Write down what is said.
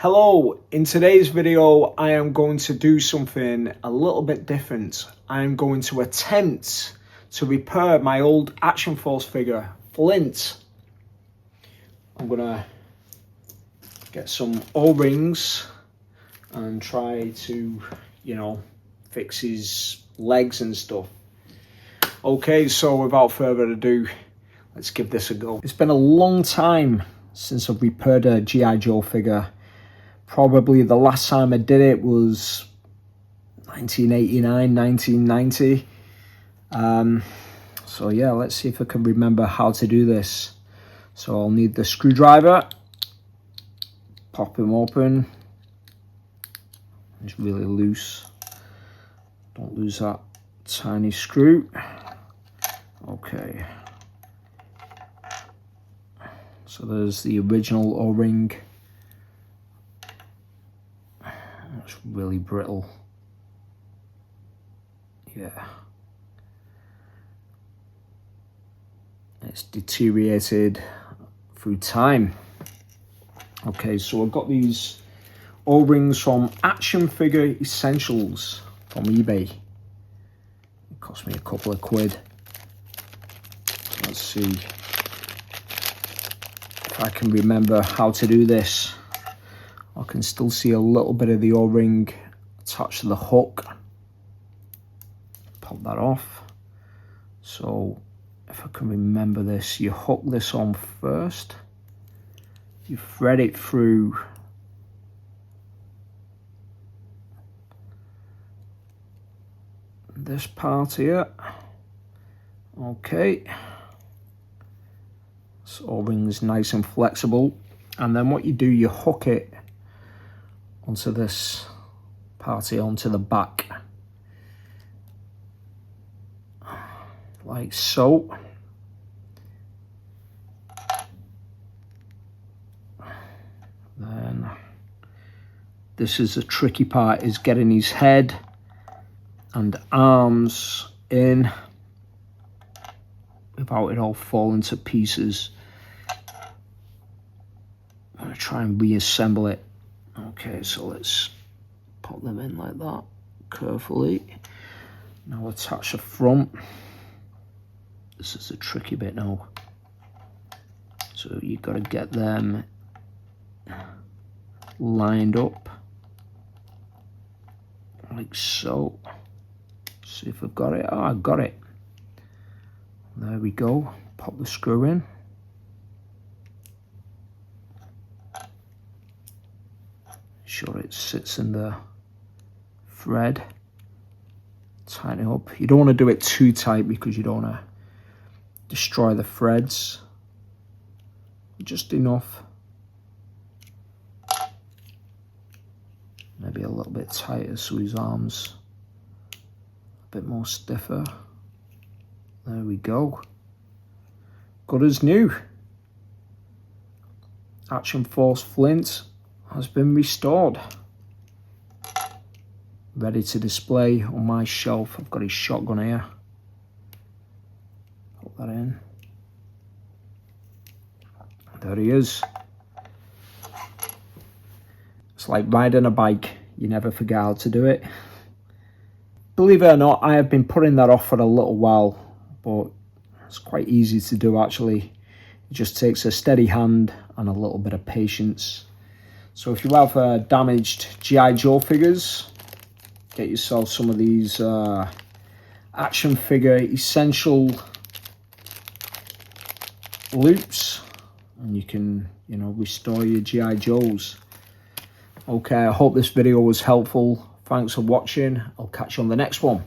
Hello, in today's video I am going to do something a little bit different. I am going to attempt to repair my old Action Force figure, Flint. I'm gonna get some O-rings and try to, fix his legs and stuff. Okay, so without further ado, let's give this a go. It's been a long time since I've repaired a G.I. Joe figure. Probably the last time I did it was 1989, 1990. So yeah, let's see if I can remember how to do this. So I'll need the screwdriver. Pop him open. It's really loose. Don't lose that tiny screw. Okay. So there's the original O-ring. It's really brittle. Yeah. It's deteriorated through time. Okay, so I've got these O-rings from Action Figure Essentials from eBay. It cost me a couple of quid. Let's see if I can remember how to do this. I can still see a little bit of the O-ring attached to the hook. Pop that off. So if I can remember this, you hook this on first. You thread it through this part here. Okay. So O-ring is nice and flexible. And then what you do, you hook it onto this part here, onto the back, like so. Then this is the tricky part, is getting his head and arms in without it all falling to pieces. I'm going to try and reassemble it. Okay, so let's pop them in like that, carefully. Now attach the front. This is the tricky bit now. So you've got to get them lined up, like so. See if I've got it. Oh, I've got it. There we go. Pop the screw in. Sure it sits in the thread. Tighten it up. You don't want to do it too tight because you don't want to destroy the threads. Just enough. Maybe a little bit tighter so his arms a bit more stiffer. There we go. Good as new. Action Force Flint has been restored. Ready to display on my shelf. I've got his shotgun here. Put that in. There he is. It's like riding a bike. You never forget how to do it. Believe it or not, I have been putting that off for a little while, but it's quite easy to do actually. It just takes a steady hand and a little bit of patience. So if you have damaged G.I. Joe figures, get yourself some of these Action Figure Essential loops, and you can, restore your G.I. Joes. Okay, I hope this video was helpful. Thanks for watching. I'll catch you on the next one.